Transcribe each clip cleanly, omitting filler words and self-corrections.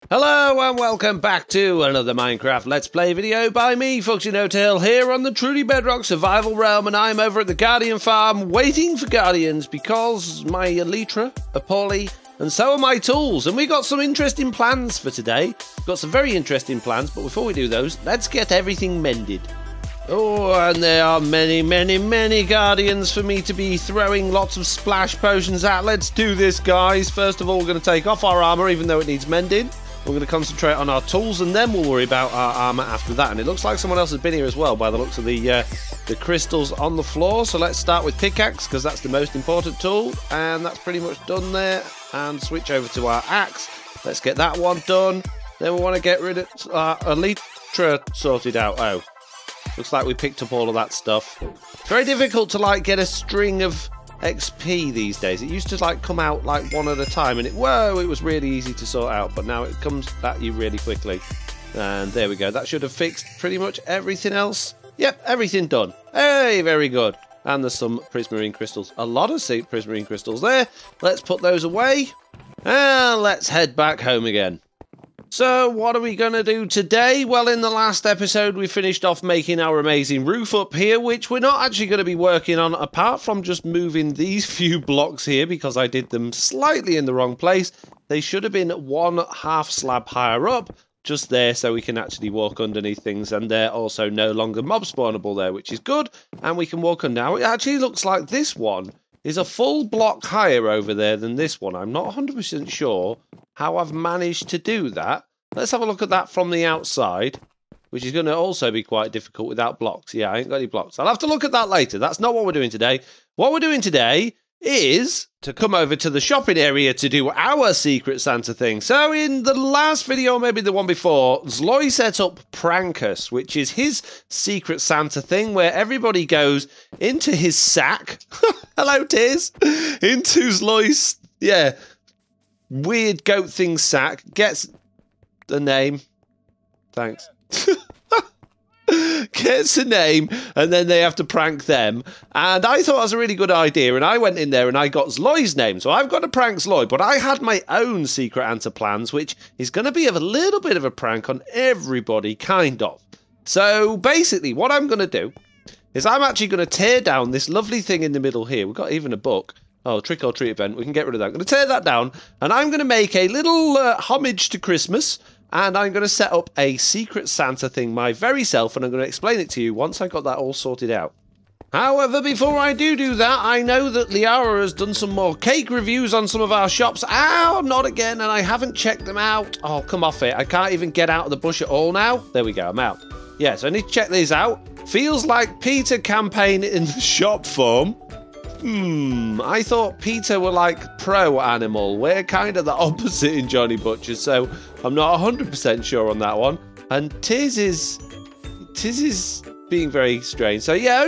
Hello and welcome back to another Minecraft Let's Play video by me, Foxy No-Tail, here on the Truly Bedrock Survival Realm, and I'm over at the Guardian Farm waiting for Guardians because my Elytra are poorly and so are my tools, and we got some interesting plans for today. Got some very interesting plans, but before we do those, let's get everything mended. Oh, and there are many Guardians for me to be throwing lots of splash potions at. Let's do this, guys. First of all, we're going to take off our armour, even though it needs mending. We're going to concentrate on our tools, and then we'll worry about our armour after that. And it looks like someone else has been here as well, by the looks of the crystals on the floor. So let's start with pickaxe, because that's the most important tool. And that's pretty much done there. And switch over to our axe. Let's get that one done. Then we want to get rid of our Elytra sorted out. Oh, looks like we picked up all of that stuff. It's very difficult to, like, get a string of XP these days. It used to, like, come out, like, one at a time, and it was really easy to sort out, but now it comes at you really quickly. And there we go. That should have fixed pretty much everything else. Yep, everything done. Hey, very good. And there's some prismarine crystals. A lot of prismarine crystals there. Let's put those away. And let's head back home again. So, what are we going to do today? Well, in the last episode, we finished off making our amazing roof up here, which we're not actually going to be working on, apart from just moving these few blocks here, because I did them slightly in the wrong place. They should have been one half slab higher up, just there, so we can actually walk underneath things, and they're also no longer mob spawnable there, which is good, and we can walk on now. It actually looks like this one is a full block higher over there than this one. I'm not 100% sure how I've managed to do that. Let's have a look at that from the outside, which is going to also be quite difficult without blocks. Yeah, I ain't got any blocks. I'll have to look at that later. That's not what we're doing today. What we're doing today is to come over to the shopping area to do our Secret Santa thing. So in the last video, maybe the one before, Zloy set up Prankus, which is his Secret Santa thing where everybody goes into his sack. Hello, Tiz. Into Zloy's, weird goat thing sack, gets the name. Thanks. Gets a name, and then they have to prank them. And I thought it was a really good idea, and I went in there and I got Zloy's name. So I've got to prank Zloy, but I had my own Secret Santa plans, which is going to be a little bit of a prank on everybody, kind of. So basically, what I'm going to do is I'm actually going to tear down this lovely thing in the middle here. We've got even a book. Oh, trick or treat event. We can get rid of that. I'm going to tear that down, and I'm going to make a little homage to Christmas. And I'm going to set up a Secret Santa thing my very self, and I'm going to explain it to you once I got that all sorted out. However, before I do that, I know that Liara has done some more cake reviews on some of our shops. Ow, not again, and I haven't checked them out. Oh, come off it. I can't even get out of the bush at all now. There we go, I'm out. Yeah, so I need to check these out. Feels like Peter campaign in the shop form. I thought Peter were like pro animal. We're kind of the opposite in Johnny Butcher, so I'm not 100% sure on that one. And Tiz is being very strange. So yeah,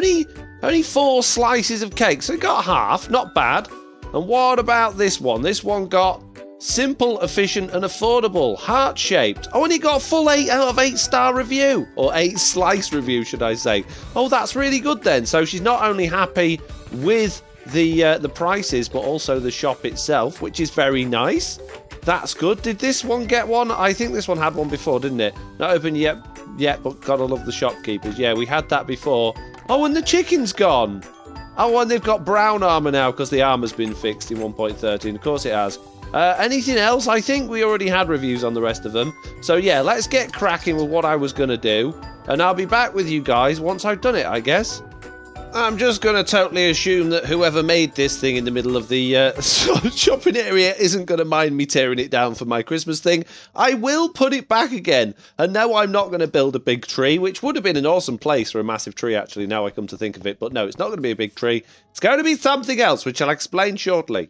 only 4 slices of cake. So it got half, not bad. And what about this one? This one got simple, efficient, and affordable, heart-shaped. Oh, and it got a full 8 out of 8 star review, or 8 slice review, should I say? Oh, that's really good then. So she's not only happy with the prices, but also the shop itself, which is very nice. That's good. Did this one get one? I think this one had one before, didn't it? Not open yet, but gotta love the shopkeepers. Yeah, we had that before. Oh, and the chicken's gone. Oh, and they've got brown armor now because the armor's been fixed in 1.13. Of course it has. Anything else? I think we already had reviews on the rest of them. So yeah, let's get cracking with what I was going to do. And I'll be back with you guys once I've done it, I guess. I'm just going to totally assume that whoever made this thing in the middle of the shopping area isn't going to mind me tearing it down for my Christmas thing. I will put it back again. And no, I'm not going to build a big tree, which would have been an awesome place for a massive tree, actually, now I come to think of it. But no, it's not going to be a big tree. It's going to be something else, which I'll explain shortly,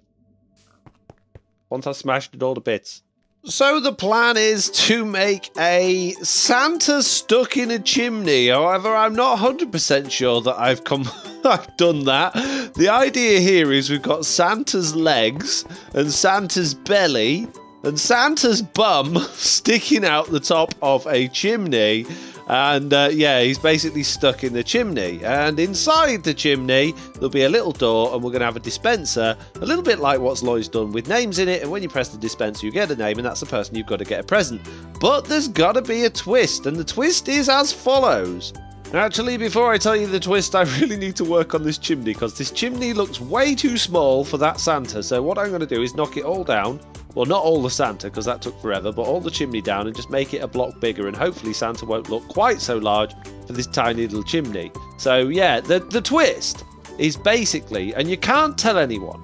once I've smashed it all to bits. So the plan is to make a Santa stuck in a chimney. However, I'm not 100% sure that I've done that. The idea here is we've got Santa's legs and Santa's belly and Santa's bum sticking out the top of a chimney. And yeah, he's basically stuck in the chimney. And inside the chimney, there'll be a little door, and we're going to have a dispenser, a little bit like what Loy's done, with names in it. And when you press the dispenser, you get a name, and that's the person you've got to get a present. But there's got to be a twist, and the twist is as follows. Actually, before I tell you the twist, I really need to work on this chimney, because this chimney looks way too small for that Santa. So what I'm going to do is knock it all down. Well, not all the Santa, because that took forever, but all the chimney down and just make it a block bigger, and hopefully Santa won't look quite so large for this tiny little chimney. So yeah, the twist is basically, and you can't tell anyone,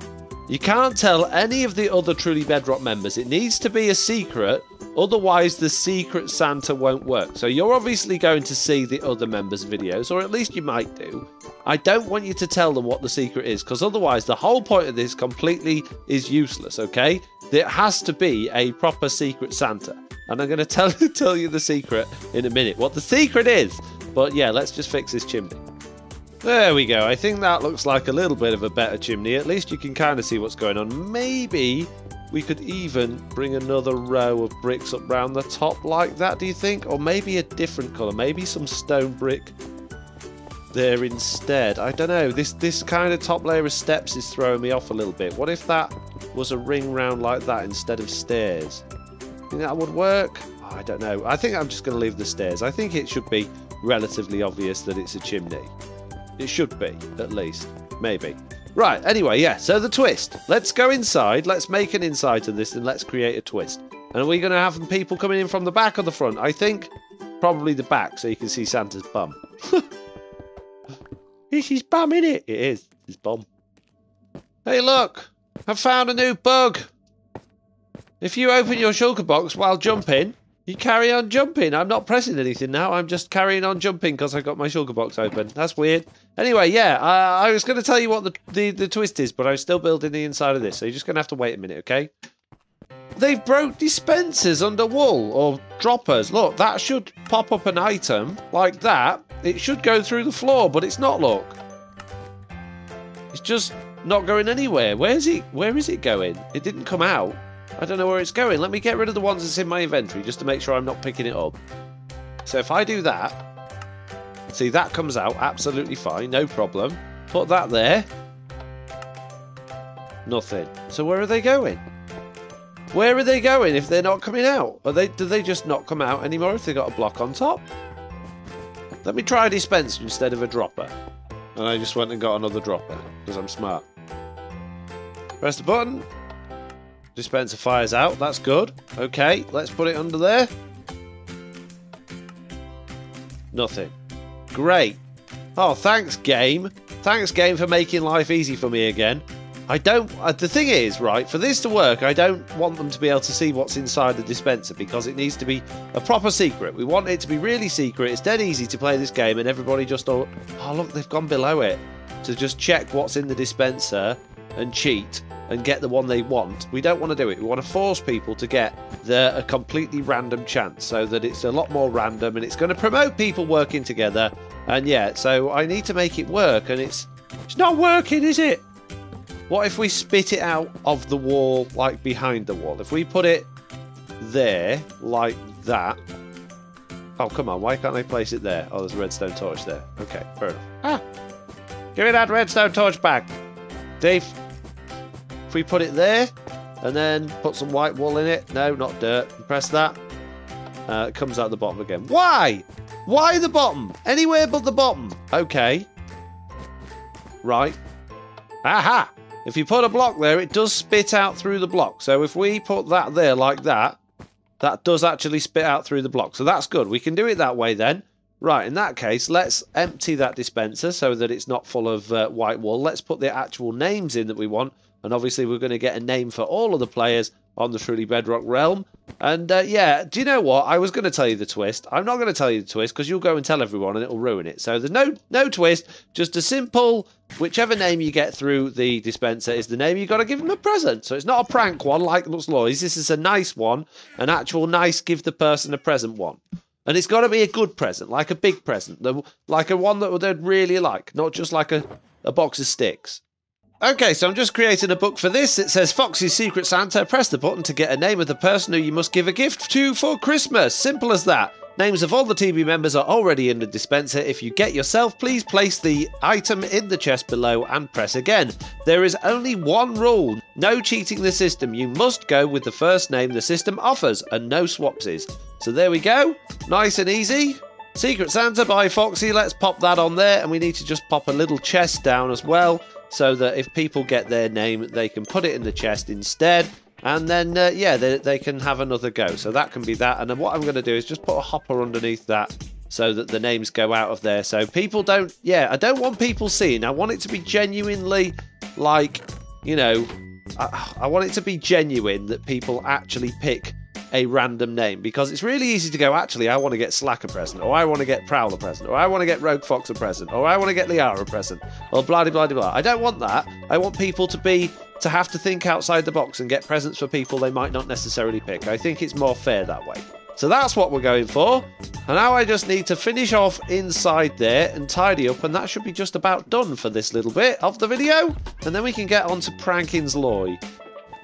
you can't tell any of the other Truly Bedrock members, it needs to be a secret, otherwise the secret Santa won't work. So you're obviously going to see the other members' videos, or at least you might do. I don't want you to tell them what the secret is, because otherwise the whole point of this completely is useless, okay? There has to be a proper secret Santa. And I'm going to tell you the secret in a minute, what the secret is. But yeah, let's just fix this chimney. There we go. I think that looks like a little bit of a better chimney. At least you can kind of see what's going on. Maybe we could even bring another row of bricks up round the top like that, do you think? Or maybe a different colour. Maybe some stone brick there instead. I don't know. This kind of top layer of steps is throwing me off a little bit. What if that was a ring round like that instead of stairs? Think that would work? Oh, I don't know. I think I'm just going to leave the stairs. I think it should be relatively obvious that it's a chimney. It should be, at least. Maybe. Right, anyway, yeah, so the twist. Let's go inside, let's make an inside to this, and let's create a twist. And are we going to have people coming in from the back or the front? I think probably the back, so you can see Santa's bum. It's his bum, innit? It is, his bum. Hey, look! I've found a new bug! If you open your shulker box while jumping, you carry on jumping. I'm not pressing anything now. I'm just carrying on jumping because I've got my shulker box open. That's weird. Anyway, yeah, I was going to tell you what the twist is, but I'm still building the inside of this, so you're just going to have to wait a minute, okay? They've broke dispensers under wool, or droppers. Look, that should pop up an item like that. It should go through the floor, but it's not, look. It's just not going anywhere. Where is it going? It didn't come out. I don't know where it's going. Let me get rid of the ones that's in my inventory just to make sure I'm not picking it up. So if I do that, see, that comes out absolutely fine, no problem. Put that there. Nothing. So where are they going? Where are they going if they're not coming out? Do they just not come out anymore if they've got a block on top? Let me try a dispenser instead of a dropper. And I just went and got another dropper because I'm smart. Press the button. Dispenser fires out. That's good. Okay, let's put it under there. Nothing. Great. Oh, thanks, game. Thanks, game, for making life easy for me again. I don't... the thing is, right, for this to work, I don't want them to be able to see what's inside the dispenser because it needs to be a proper secret. We want it to be really secret. It's dead easy to play this game and everybody just... Oh, look, they've gone below it to just check what's in the dispenser and cheat and get the one they want. We don't want to do it. We want to force people to get a completely random chance so that it's a lot more random and it's going to promote people working together. And yeah, so I need to make it work and it's not working, is it? What if we spit it out of the wall, like behind the wall? If we put it there, like that. Oh, come on, why can't I place it there? Oh, there's a redstone torch there. Okay, fair enough. Ah! Give me that redstone torch back, Dave. If we put it there, and then put some white wool in it. No, not dirt. Press that. It comes out the bottom again. Why? Why the bottom? Anywhere but the bottom. Okay. Right. Aha! If you put a block there, it does spit out through the block. So if we put that there like that, that does actually spit out through the block. So that's good. We can do it that way then. Right, in that case, let's empty that dispenser so that it's not full of white wool. Let's put the actual names in that we want. And obviously we're going to get a name for all of the players on the Truly Bedrock realm. And yeah, do you know what? I was going to tell you the twist. I'm not going to tell you the twist because you'll go and tell everyone and it'll ruin it. So there's no twist, just a simple, whichever name you get through the dispenser is the name you got to give them a present. So it's not a prank one like Lux Loy's. This is a nice one, an actual nice give the person a present one. And it's got to be a good present, like a big present, like a one that they'd really like, not just like a box of sticks. Okay, so I'm just creating a book for this. It says Foxy's Secret Santa. Press the button to get a name of the person who you must give a gift to for Christmas. Simple as that. Names of all the TB members are already in the dispenser. If you get yourself, please place the item in the chest below and press again. There is only one rule. No cheating the system. You must go with the first name the system offers and no swapsies. So there we go. Nice and easy. Secret Santa by Foxy. Let's pop that on there, and we need to just pop a little chest down as well, so that if people get their name, they can put it in the chest instead, and then yeah, they can have another go. So that can be that, and then what I'm going to do is just put a hopper underneath that so that the names go out of there, so people don't, yeah, I don't want people seeing. I want it to be genuinely, like, you know, I want it to be genuine that people actually pick a random name, because it's really easy to go, actually, I want to get Slacker present, or I want to get Prowler present, or I want to get Rogue Fox a present, or I want to get Liara present, or blah blah blah blah. I don't want that. I want people to have to think outside the box and get presents for people they might not necessarily pick. I think it's more fair that way. So that's what we're going for. And now I just need to finish off inside there and tidy up, and that should be just about done for this little bit of the video, and then we can get on to pranking Zloy.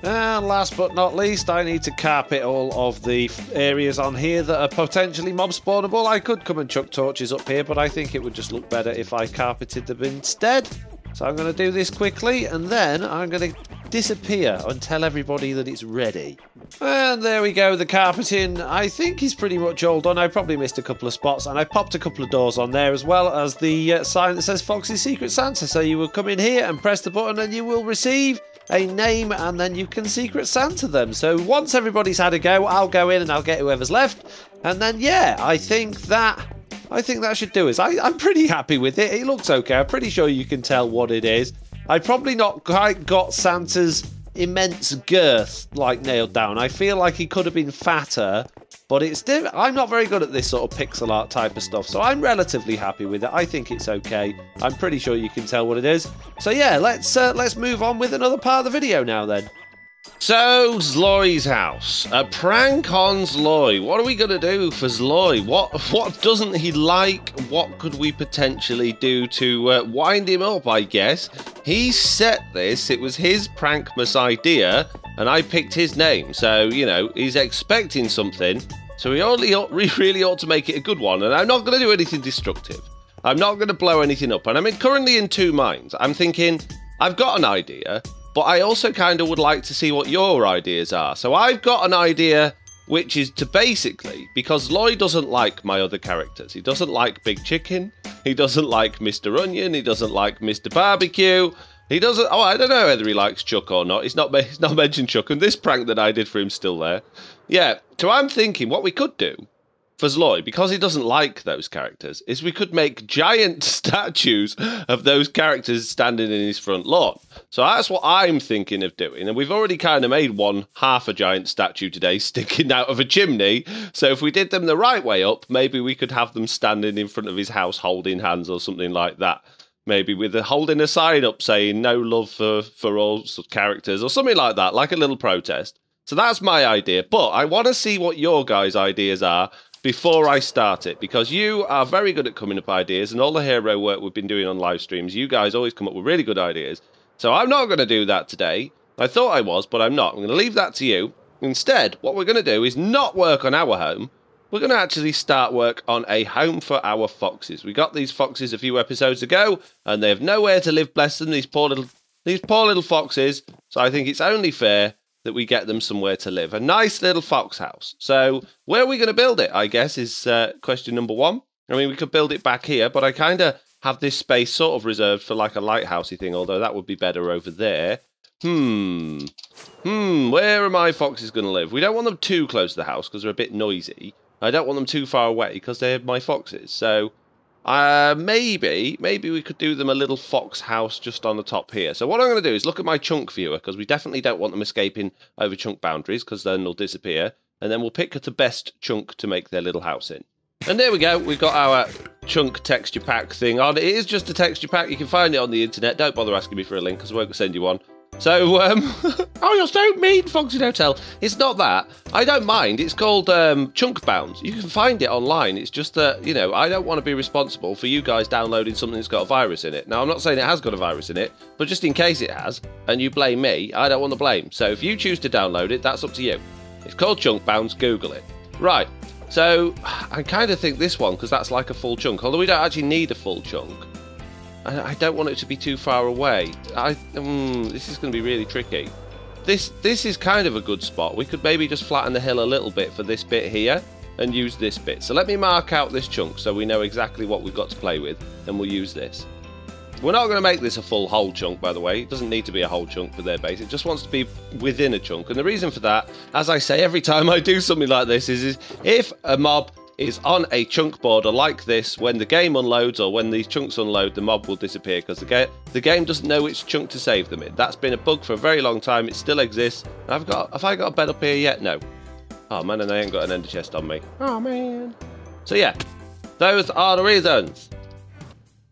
And last but not least, I need to carpet all of the areas on here that are potentially mob spawnable. I could come and chuck torches up here, but I think it would just look better if I carpeted them instead. So I'm going to do this quickly, and then I'm going to disappear and tell everybody that it's ready. And there we go, the carpeting I think is pretty much all done. I probably missed a couple of spots, and I popped a couple of doors on there, as well as the sign that says Foxy's Secret Santa. So you will come in here and press the button and you will receive a name, and then you can Secret Santa them. So once everybody's had a go, I'll go in and I'll get whoever's left, and then yeah, I think that should do us. I'm pretty happy with it. It looks okay. I'm pretty sure you can tell what it is. I probably not quite got Santa's immense girth like nailed down. I feel like he could have been fatter, but it's I'm not very good at this sort of pixel art type of stuff, so I'm relatively happy with it. I think it's okay. I'm pretty sure you can tell what it is. So yeah, let's move on with another part of the video now then. So, Zloy's house. A prank on Zloy. What are we going to do for Zloy? What doesn't he like? What could we potentially do to wind him up, I guess? He set this. It was his prankmas idea, and I picked his name. So, you know, he's expecting something. So we really ought to make it a good one. And I'm not going to do anything destructive. I'm not going to blow anything up. And I'm currently in two minds. I'm thinking, I've got an idea, but I also kind of would like to see what your ideas are. So I've got an idea, which is to basically, because Lloyd doesn't like my other characters. He doesn't like Big Chicken. He doesn't like Mr. Onion. He doesn't like Mr. Barbecue. He doesn't... Oh, I don't know whether he likes Chuck or not. He's not mentioned Chuck, and this prank that I did for him's still there. Yeah, so I'm thinking what we could do for Zloy, because he doesn't like those characters, is we could make giant statues of those characters standing in his front lawn. So that's what I'm thinking of doing, and we've already kind of made one half a giant statue today sticking out of a chimney. So if we did them the right way up, maybe we could have them standing in front of his house holding hands or something like that. Maybe with holding a sign up saying no love for all characters or something like that, like a little protest. So that's my idea, but I want to see what your guys' ideas are before I start it, because you are very good at coming up with ideas, and all the hero work we've been doing on live streams, you guys always come up with really good ideas. So I'm not going to do that today. I thought I was, but I'm not. I'm going to leave that to you. Instead, what we're going to do is not work on our home. We're going to actually start work on a home for our foxes. We got these foxes a few episodes ago, and they have nowhere to live, bless them, these poor little foxes. So I think it's only fair that we get them somewhere to live. A nice little fox house. So where are we going to build it, I guess, is question number one. I mean, we could build it back here, but I kind of have this space sort of reserved for like a lighthousey thing, although that would be better over there. Where are my foxes going to live? We don't want them too close to the house because they're a bit noisy. I don't want them too far away because they're my foxes. So maybe we could do them a little fox house just on the top here. So what I'm going to do is look at my chunk viewer, because we definitely don't want them escaping over chunk boundaries, because then they'll disappear. And then we'll pick the best chunk to make their little house in. And there we go. We've got our chunk texture pack thing on. It is just a texture pack. You can find it on the internet. Don't bother asking me for a link, because I won't send you one. So, oh, you're so mean, Foxy Hotel. It's not that. I don't mind. It's called Chunk Bounds. You can find it online. It's just that, you know, I don't want to be responsible for you guys downloading something that's got a virus in it. Now, I'm not saying it has got a virus in it, but just in case it has, and you blame me, I don't want the blame. So if you choose to download it, that's up to you. It's called Chunk Bounds. Google it. Right. So I kind of think this one, because that's like a full chunk, although we don't actually need a full chunk. I don't want it to be too far away. This is going to be really tricky. This is kind of a good spot. We could maybe just flatten the hill a little bit for this bit here and use this bit. So let me mark out this chunk so we know exactly what we've got to play with, and we'll use this. We're not going to make this a full whole chunk, by the way. It doesn't need to be a whole chunk for their base. It just wants to be within a chunk. And the reason for that, as I say every time I do something like this, is if a mob is on a chunk border like this, when the game unloads or when these chunks unload, the mob will disappear because the game doesn't know which chunk to save them in. That's been a bug for a very long time. It still exists. Have I got a bed up here yet? No. Oh man, and I ain't got an ender chest on me. Oh man. So yeah, those are the reasons.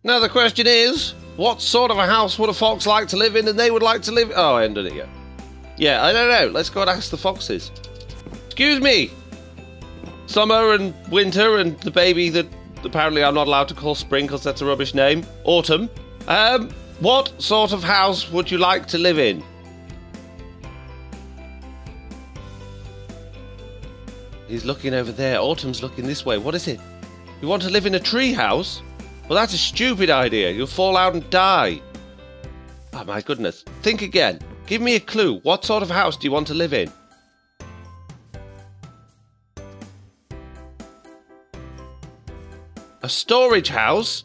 Now the question is, what sort of a house would a fox like to live in and they would like to live... Oh, I ended it yet. Yeah, I don't know. Let's go and ask the foxes. Excuse me. Summer and winter and the baby that apparently I'm not allowed to call spring because that's a rubbish name. Autumn. What sort of house would you like to live in? He's looking over there. Autumn's looking this way. What is it? You want to live in a tree house? Well, that's a stupid idea. You'll fall out and die. Oh, my goodness. Think again. Give me a clue. What sort of house do you want to live in? A storage house?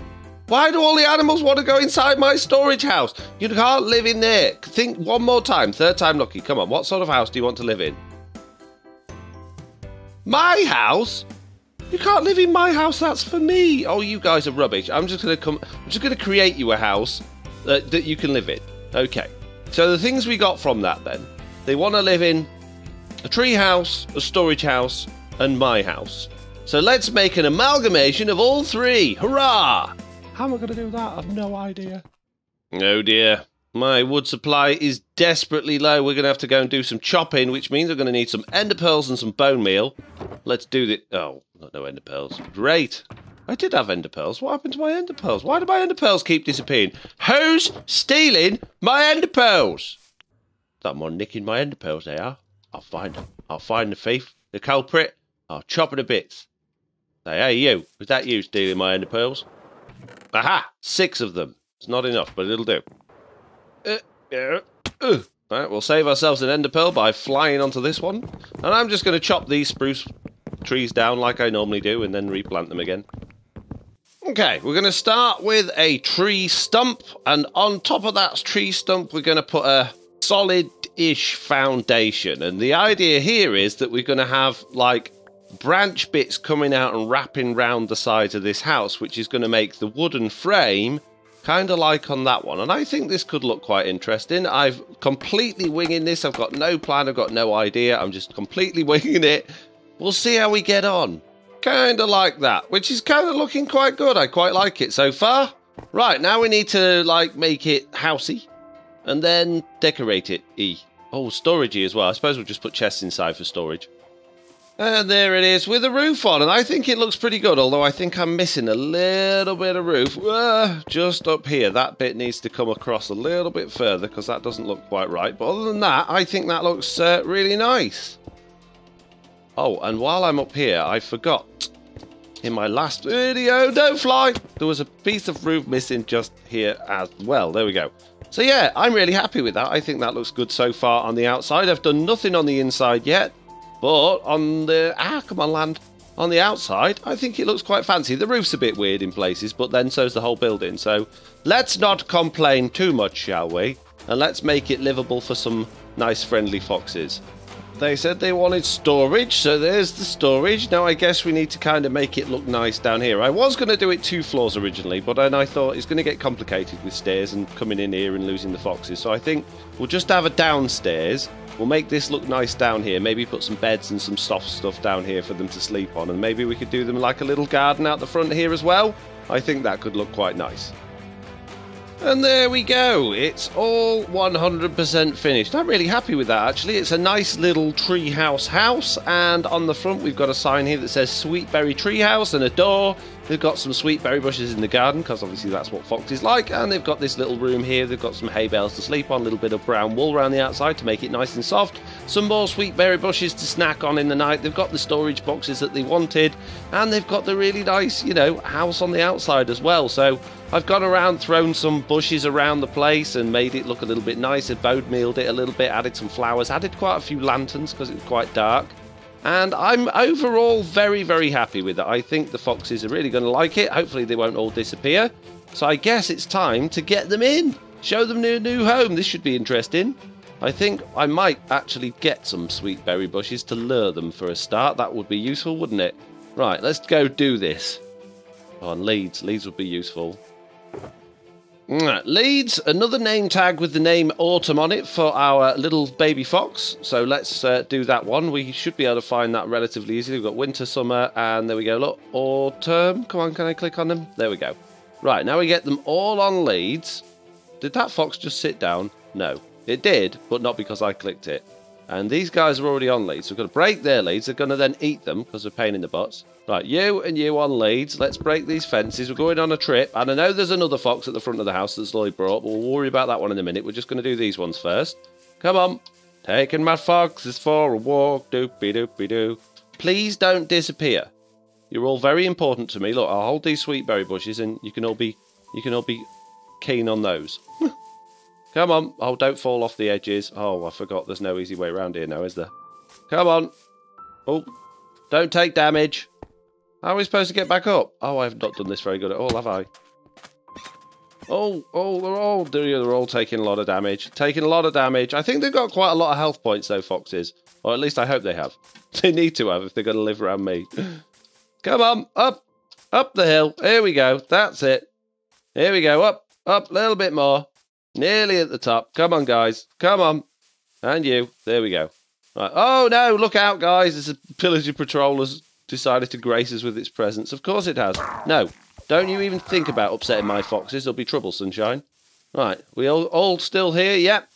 Why do all the animals want to go inside my storage house? You can't live in there. Think one more time. Third time lucky. Come on. What sort of house do you want to live in? My house? You can't live in my house, that's for me. Oh, you guys are rubbish. I'm just going to create you a house that you can live in. Okay. So the things we got from that then. They want to live in a tree house, a storage house, and my house. So let's make an amalgamation of all three. Hurrah! How am I going to do that? I've no idea. Oh dear. My wood supply is desperately low. We're going to have to go and do some chopping, which means we're going to need some ender pearls and some bone meal. Let's do this. Oh, no ender pearls. Great. I did have ender pearls. What happened to my ender pearls? Why do my ender pearls keep disappearing? Who's stealing my ender pearls? Someone nicking my ender pearls, they are. I'll find them. I'll find the thief, the culprit. I'll chop her to bits. Say, hey, you. Was that you stealing my ender pearls? Aha! 6 of them. It's not enough, but it'll do. Right, we'll save ourselves an ender pearl by flying onto this one. And I'm just going to chop these spruce trees down like I normally do and then replant them again. Okay, we're going to start with a tree stump. And on top of that tree stump, we're going to put a solid-ish foundation. And the idea here is that we're going to have, like, branch bits coming out and wrapping round the sides of this house, which is going to make the wooden frame kind of like on that one. And I think this could look quite interesting. I've completely winging this. I've got no plan. I've got no idea. I'm just completely winging it. We'll see how we get on. Kind of like that, which is kind of looking quite good. I quite like it so far. Right, now we need to, like, make it housey and then decorate it. Oh, storagey as well. I suppose we'll just put chests inside for storage. And there it is with a roof on, and I think it looks pretty good, although I think I'm missing a little bit of roof. Just up here. That bit needs to come across a little bit further because that doesn't look quite right. But other than that, I think that looks really nice. Oh, and while I'm up here, I forgot in my last video, don't fly, there was a piece of roof missing just here as well. There we go. So yeah, I'm really happy with that. I think that looks good so far on the outside. I've done nothing on the inside yet. But on the... come on, land. On the outside, I think it looks quite fancy. The roof's a bit weird in places, but then so's the whole building. So let's not complain too much, shall we? And let's make it livable for some nice, friendly foxes. They said they wanted storage, so there's the storage. Now I guess we need to kind of make it look nice down here. I was going to do it 2 floors originally, but then I thought it's going to get complicated with stairs and coming in here and losing the foxes. So I think we'll just have a downstairs. We'll make this look nice down here. Maybe put some beds and some soft stuff down here for them to sleep on. And maybe we could do them like a little garden out the front here as well. I think that could look quite nice. And there we go. It's all 100% finished. I'm really happy with that, actually. It's a nice little treehouse house. And on the front, we've got a sign here that says Sweetberry Treehouse and a door. They've got some sweet berry bushes in the garden, because obviously that's what foxes like. And they've got this little room here. They've got some hay bales to sleep on, a little bit of brown wool around the outside to make it nice and soft. Some more sweet berry bushes to snack on in the night. They've got the storage boxes that they wanted. And they've got the really nice, you know, house on the outside as well. So I've gone around, thrown some bushes around the place and made it look a little bit nicer. Bode mealed it a little bit, added some flowers, added quite a few lanterns because it was quite dark. And I'm overall very, very happy with it. I think the foxes are really going to like it. Hopefully they won't all disappear. So I guess it's time to get them in. Show them their new home. This should be interesting. I think I might actually get some sweet berry bushes to lure them for a start. That would be useful, wouldn't it? Right, let's go do this. Oh, and leads. Leads would be useful. Leads, another name tag with the name Autumn on it for our little baby fox. So let's do that one. We should be able to find that relatively easily. We've got winter, summer, and there we go. Look, autumn. Come on, can I click on them? There we go. Right, now we get them all on leads. Did that fox just sit down? No. It did, but not because I clicked it. And these guys are already on leads. So we're going to break their leads. They're going to then eat them because they're a pain in the butts. Right, you and you on leads. Let's break these fences. We're going on a trip. And I know there's another fox at the front of the house that Lloyd brought, but we'll worry about that one in a minute. We're just going to do these ones first. Come on. Taking my foxes for a walk. Doopy-doopy-doo. Please don't disappear. You're all very important to me. Look, I'll hold these sweet berry bushes and you can all be keen on those. Come on. Oh, don't fall off the edges. Oh, I forgot there's no easy way around here now, is there? Come on. Oh, don't take damage. How are we supposed to get back up? Oh, I've not done this very good at all, have I? Oh, they're all taking a lot of damage. Taking a lot of damage. I think they've got quite a lot of health points, though, foxes. Or at least I hope they have. They need to have if they're going to live around me. Come on, up the hill. Here we go. That's it. Here we go. Up, a little bit more. Nearly at the top. Come on, guys. Come on. And you. There we go. Right. Oh, no. Look out, guys. There's a pillager patrol has decided to grace us with its presence. Of course it has. No. Don't you even think about upsetting my foxes. There'll be trouble, sunshine. Right. We all still here? Yep.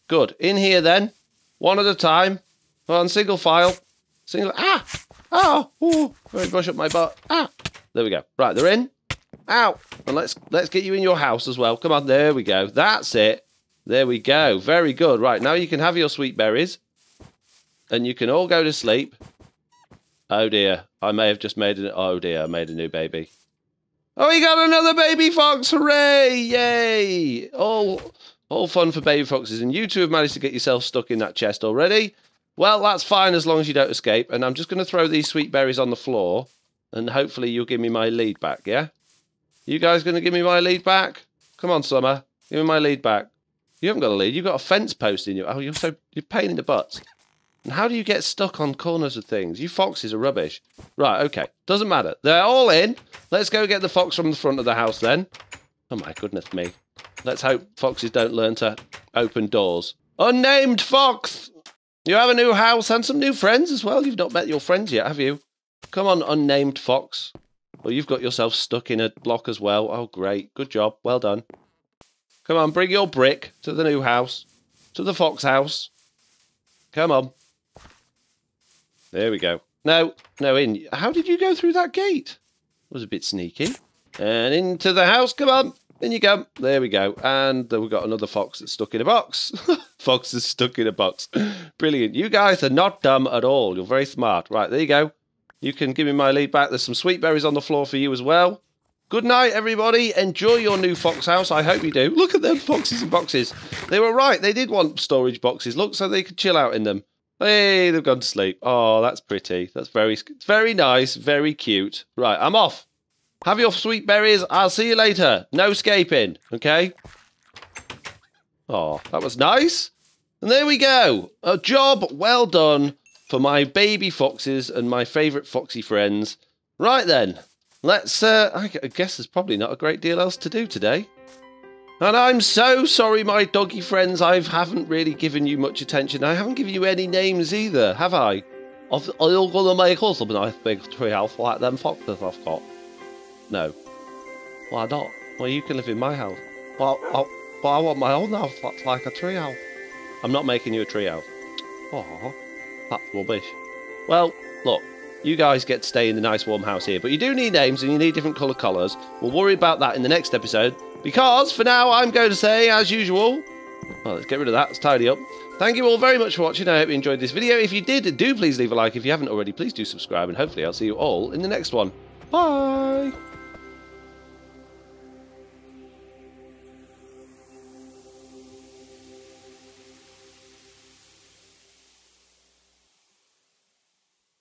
Good. In here, then. One at a time. On single file. Single... Ah! Oh! Ooh. Very brush up my butt. Ah! There we go. Right. They're in. Ow! And let's get you in your house as well. Come on, there we go. That's it. There we go. Very good. Right, now you can have your sweet berries. And you can all go to sleep. Oh dear. I may have just made oh dear, I made a new baby. Oh, we got another baby fox! Hooray! Yay! All fun for baby foxes. And you two have managed to get yourself stuck in that chest already. Well, that's fine as long as you don't escape. And I'm just going to throw these sweet berries on the floor. And hopefully you'll give me my lead back, yeah? You guys going to give me my lead back? Come on, Summer. Give me my lead back. You haven't got a lead. You've got a fence post in you. Oh, you're pain in the butts. And how do you get stuck on corners of things? You foxes are rubbish. Right, okay. Doesn't matter. They're all in. Let's go get the fox from the front of the house then. Oh, my goodness me. Let's hope foxes don't learn to open doors. Unnamed fox! You have a new house and some new friends as well. You've not met your friends yet, have you? Come on, unnamed fox. Well, you've got yourself stuck in a block as well. Oh, great. Good job. Well done. Come on, bring your brick to the new house. To the fox house. Come on. There we go. No, in. How did you go through that gate? It was a bit sneaky. And into the house. Come on. In you go. There we go. And we've got another fox that's stuck in a box. Fox is stuck in a box. Brilliant. You guys are not dumb at all. You're very smart. Right, there you go. You can give me my lead back. There's some sweet berries on the floor for you as well. Good night, everybody. Enjoy your new fox house. I hope you do. Look at them foxes and boxes. They were right. They did want storage boxes. Look, so they could chill out in them. Hey, they've gone to sleep. Oh, that's pretty. That's very nice. Very cute. Right, I'm off. Have your sweet berries. I'll see you later. No escaping. Okay? Oh, that was nice. And there we go. A job well done for my baby foxes and my favourite foxy friends. Right then, let's, I guess there's probably not a great deal else to do today. And I'm so sorry, my doggy friends, I haven't really given you much attention. I haven't given you any names either, have I? Are you going to make us a nice big treehouse like them foxes I've got? No. Why not? Well, you can live in my house. Well, I want my own house that's like a treehouse. I'm not making you a treehouse. Oh. That's rubbish. Well, look, You guys get to stay in the nice warm house here. But you do need names and you need different colour collars. We'll worry about that in the next episode. Because for now, I'm going to say, as usual... Well, let's get rid of that. Let's tidy up. Thank you all very much for watching. I hope you enjoyed this video. If you did, do please leave a like. If you haven't already, please do subscribe. And hopefully I'll see you all in the next one. Bye!